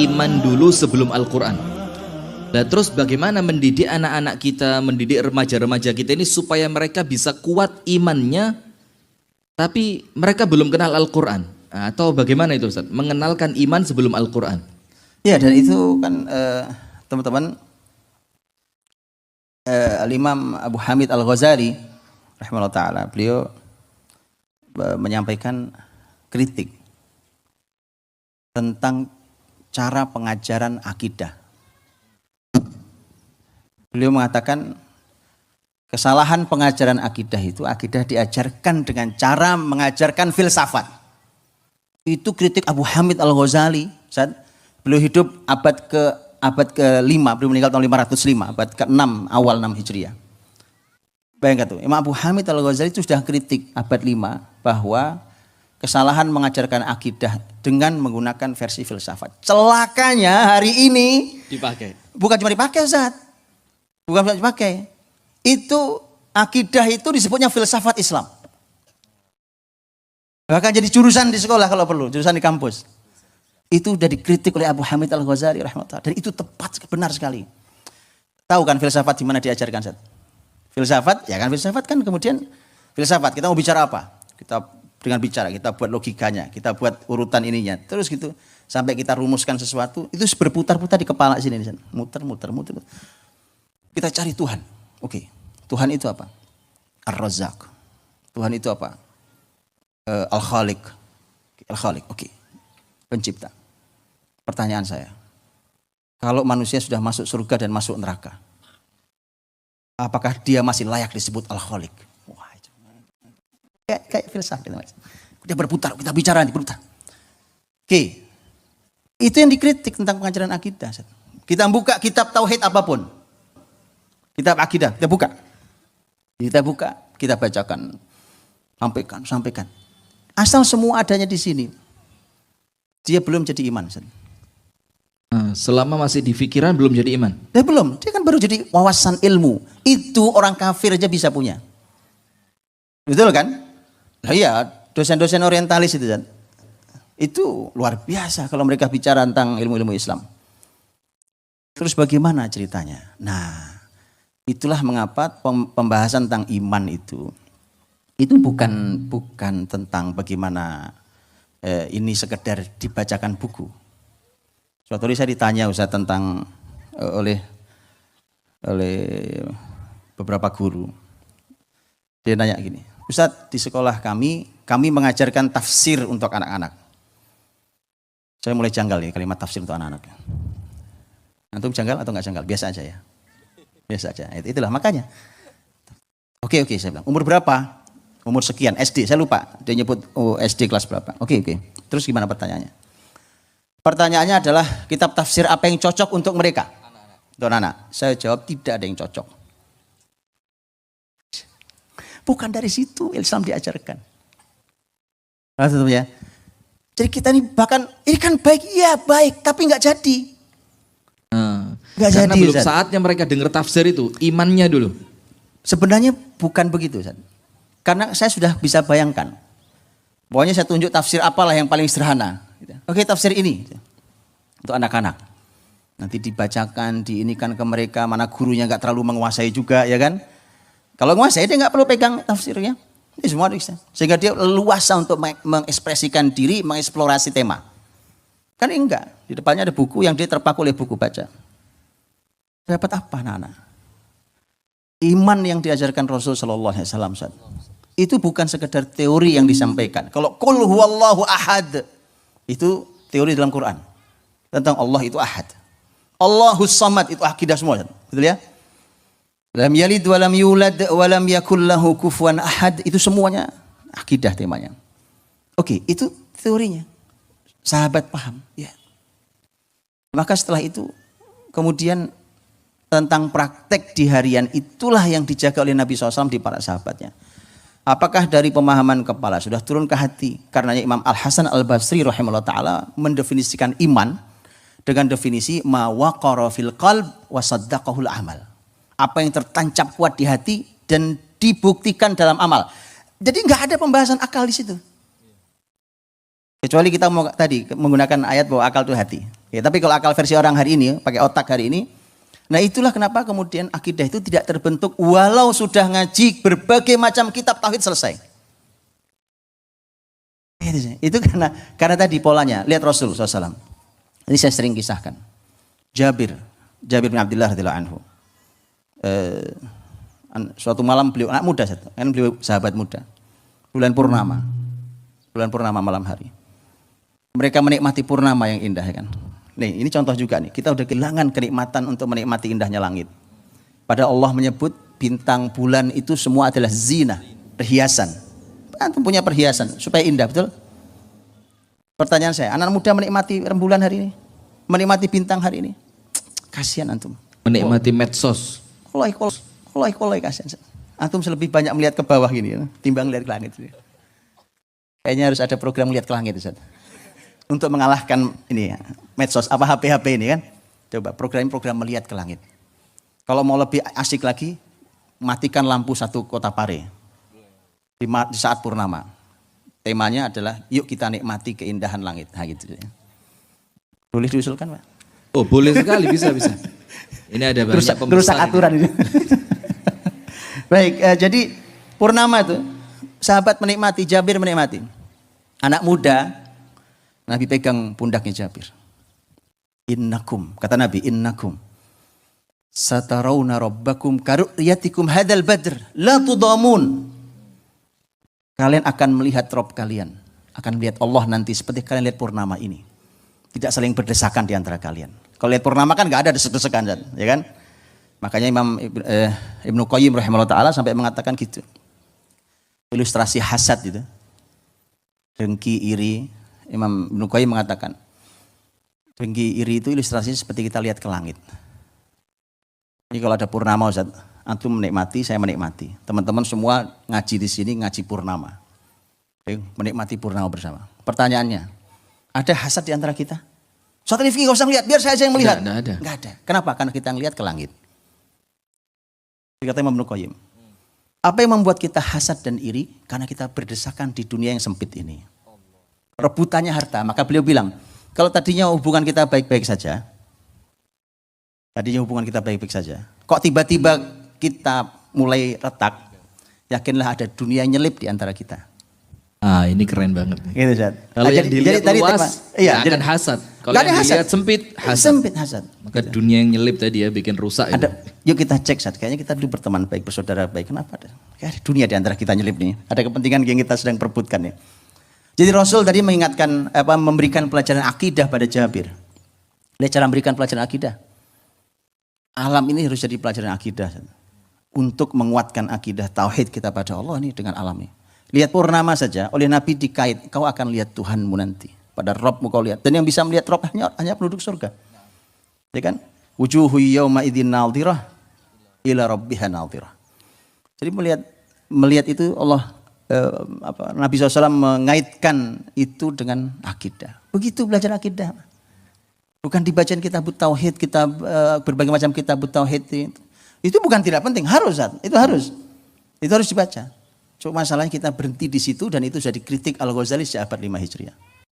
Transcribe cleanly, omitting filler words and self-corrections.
iman dulu sebelum Al-Quran. Nah, terus bagaimana mendidik anak-anak kita, mendidik remaja-remaja kita ini supaya mereka bisa kuat imannya, tapi mereka belum kenal Al-Quran? Atau bagaimana itu Ustaz? Mengenalkan iman sebelum Al-Quran. Ya, dan itu kan teman-teman, Al-Imam Abu Hamid Al-Ghazali rahimahullah ta'ala, beliau menyampaikan kritik tentang cara pengajaran akidah. Beliau mengatakan kesalahan pengajaran akidah itu, akidah diajarkan dengan cara mengajarkan filsafat. Itu kritik Abu Hamid Al-Ghazali. Beliau hidup abad ke-5, beliau meninggal tahun 505, abad ke-6, awal 6 Hijriah. Bayangkan tuh, Imam Abu Hamid Al-Ghazali itu sudah kritik abad 5 bahwa kesalahan mengajarkan akidah dengan menggunakan versi filsafat. Celakanya hari ini Dipakai. bukan cuma dipakai, Ustaz. Bukan cuma dipakai. Itu akidah itu disebutnya filsafat Islam. Bahkan jadi jurusan di sekolah kalau perlu, jurusan di kampus. Itu sudah dikritik oleh Abu Hamid Al-Ghazali rahimahullah. Dan itu tepat, benar sekali. Tahu kan filsafat di mana diajarkan, Ustaz? Filsafat, ya kan filsafat kan kemudian filsafat. Kita mau bicara apa? Kita dengan bicara, kita buat logikanya, kita buat urutan ininya. Terus gitu sampai kita rumuskan sesuatu, itu berputar-putar di kepala sini, muter. Kita cari Tuhan. Oke. Tuhan itu apa? Ar-Razzaq. Tuhan itu apa? Al-Khaliq. Al-Khaliq. Oke. Pencipta. Pertanyaan saya. Kalau manusia sudah masuk surga dan masuk neraka, apakah dia masih layak disebut Al-Khaliq? Wah, itu kayak filsafat. Kita berputar, kita bicara berputar. Oke. Itu yang dikritik tentang pengajaran akidah. Kita buka kitab tauhid apapun. Kitab akidah, kita buka. Kita bacakan. Sampaikan. Asal semua adanya di sini. Dia belum jadi iman. Selama masih di pikiran belum jadi iman. Dia belum, dia kan baru jadi wawasan ilmu. Itu orang kafir aja bisa punya. Betul kan? Nah iya, dosen-dosen orientalis itu kan. Itu luar biasa kalau mereka bicara tentang ilmu-ilmu Islam. Terus bagaimana ceritanya? Nah, itulah mengapa pembahasan tentang iman itu bukan tentang bagaimana ini sekedar dibacakan buku. Suatu hari saya ditanya Ustaz tentang oleh beberapa guru. Dia nanya gini, Ustaz, di sekolah kami mengajarkan tafsir untuk anak-anak. Saya mulai janggal ya kalimat tafsir untuk anak-anak. Antum janggal atau enggak janggal? Biasa aja ya. Biasa aja. Itulah makanya. Oke, saya bilang. Umur berapa? Umur sekian, SD, saya lupa. Dia nyebut SD kelas berapa. Oke. Terus gimana pertanyaannya? Pertanyaannya adalah kitab tafsir apa yang cocok untuk mereka? Untuk anak. Saya jawab tidak ada yang cocok. Bukan dari situ Islam diajarkan. Nah, ya. Jadi kita ini bahkan, ini kan baik, iya baik, tapi nggak jadi. Karena belum saatnya mereka dengar tafsir itu, imannya dulu. Sebenarnya bukan begitu, Ustaz. Karena saya sudah bisa bayangkan. Pokoknya saya tunjuk tafsir apalah yang paling sederhana. Oke, tafsir ini untuk anak-anak. Nanti dibacakan, diinikan ke mereka, mana gurunya nggak terlalu menguasai juga, ya kan? Kalau menguasai dia nggak perlu pegang tafsirnya. Ini semua bisa. Sehingga dia leluasa untuk mengekspresikan diri, mengeksplorasi tema. Kan enggak. Di depannya ada buku yang dia terpaku oleh buku baca. Dapat apa anak-anak? Iman yang diajarkan Rasul sallallahu alaihi wasallam itu bukan sekedar teori yang disampaikan. Kalau qul huwallahu ahad itu teori dalam Quran tentang Allah itu ahad. Allahus samad itu akidah semua. Betul ya? Lam yalid wa lam yulad wa lam yakul lahu kufuwan ahad itu semuanya akidah temanya. Oke, itu teorinya. Sahabat paham, ya. Maka setelah itu kemudian tentang praktek di harian itulah yang dijaga oleh Nabi SAW di para sahabatnya. Apakah dari pemahaman kepala sudah turun ke hati? Karenanya Imam Al-Hasan Al-Basri rahimahullah ta'ala mendefinisikan iman dengan definisi ma waqara fil qalb wa saddaqahul amal. Apa yang tertancap kuat di hati dan dibuktikan dalam amal. Jadi nggak ada pembahasan akal di situ. Kecuali kita mau tadi menggunakan ayat bahwa akal itu hati. Ya, tapi kalau akal versi orang hari ini, pakai otak hari ini, nah itulah kenapa kemudian akidah itu tidak terbentuk walau sudah ngaji berbagai macam kitab tauhid selesai. Itu karena tadi polanya. Lihat Rasul SAW. Ini saya sering kisahkan. Jabir bin Abdullah radhiyallahu anhu. Suatu malam beliau anak muda, kan beliau sahabat muda. Bulan purnama malam hari. Mereka menikmati purnama yang indah kan. Nih, ini contoh juga nih. Kita udah kehilangan kenikmatan untuk menikmati indahnya langit. Padahal Allah menyebut bintang, bulan itu semua adalah zina, perhiasan. Antum punya perhiasan supaya indah, betul? Pertanyaan saya, anak muda menikmati rembulan hari ini, menikmati bintang hari ini. Kasihan antum. Menikmati medsos. Kolai kasihan. Antum lebih banyak melihat ke bawah gini ya, timbang lihat ke langit. Kayaknya harus ada program lihat ke langit, Ustaz. Untuk mengalahkan ini ya, medsos apa HP ini kan. Coba program melihat ke langit. Kalau mau lebih asik lagi, matikan lampu satu kota Pare di saat purnama. Temanya adalah yuk kita nikmati keindahan langit. Nah, gitu. Boleh diusulkan, Pak? Oh, boleh sekali, bisa. Ini ada banyak pemirsa. Merusak aturan ini. Baik, jadi purnama itu sahabat menikmati, Jabir menikmati. Anak muda, Nabi pegang pundaknya Jabir. Innakum, kata Nabi, innakum satarawna rabbakum karu'yatikum hadal badr la tudamun. Kalian akan melihat Rabb kalian, akan melihat Allah nanti seperti kalian lihat purnama ini. Tidak saling berdesakan di antara kalian. Kalau lihat purnama kan enggak ada desek-desekan, ya kan? Makanya Imam Ibnu Qayyim rahimahullah taala sampai mengatakan gitu. Ilustrasi hasad itu. Dengki, iri. Imam Ibnu Qayyim mengatakan dengki, iri itu ilustrasinya seperti kita lihat ke langit. Ini kalau ada purnama, Ustaz, antum menikmati, saya menikmati. Teman-teman semua ngaji di sini, ngaji purnama. Menikmati purnama bersama. Pertanyaannya, ada hasad di antara kita? Ustaz Rifki gak usah lihat, biar saya aja yang melihat. Nggak ada. Kenapa? Karena kita ngelihat ke langit. Kata Imam Ibnu Qayyim. Apa yang membuat kita hasad dan iri? Karena kita berdesakan di dunia yang sempit ini. Rebutannya harta. Maka beliau bilang, kalau tadinya hubungan kita baik-baik saja, kok tiba-tiba kita mulai retak, yakinlah ada dunia yang nyelip di antara kita. Ah, ini keren banget. Gitu, Ustaz. Kalau yang dilihat luas, akan hasad. Kalau yang dilihat sempit, hasad. Maka dunia yang nyelip tadi ya bikin rusak. Yuk kita cek, Ustaz. Kayaknya kita dulu berteman baik, bersaudara baik. Kenapa ada? Kayak dunia di antara kita nyelip nih. Ada kepentingan yang kita sedang perebutkan ya. Jadi Rasul tadi mengingatkan, memberikan pelajaran akidah pada Jabir. Lihat cara memberikan pelajaran akidah. Alam ini harus jadi pelajaran akidah. Untuk menguatkan akidah tauhid kita pada Allah ini dengan alam ini. Lihat purnama saja, oleh Nabi dikait, kau akan lihat Tuhanmu nanti. Pada Rabbmu kau lihat. Dan yang bisa melihat Rabb hanya penduduk surga. Ya kan? Wujuhu yawma idzin nadhirah ila rabbiha nadhirah. Jadi melihat itu Allah Nabi SAW mengaitkan itu dengan akidah. Begitu belajar akidah. Bukan dibacain kitab tauhid, berbagai macam kitab tauhid. Itu bukan tidak penting, harus. Itu harus dibaca. Cuma masalahnya kita berhenti di situ dan itu sudah dikritik Al-Ghazali sejak abad 5 Hijriah.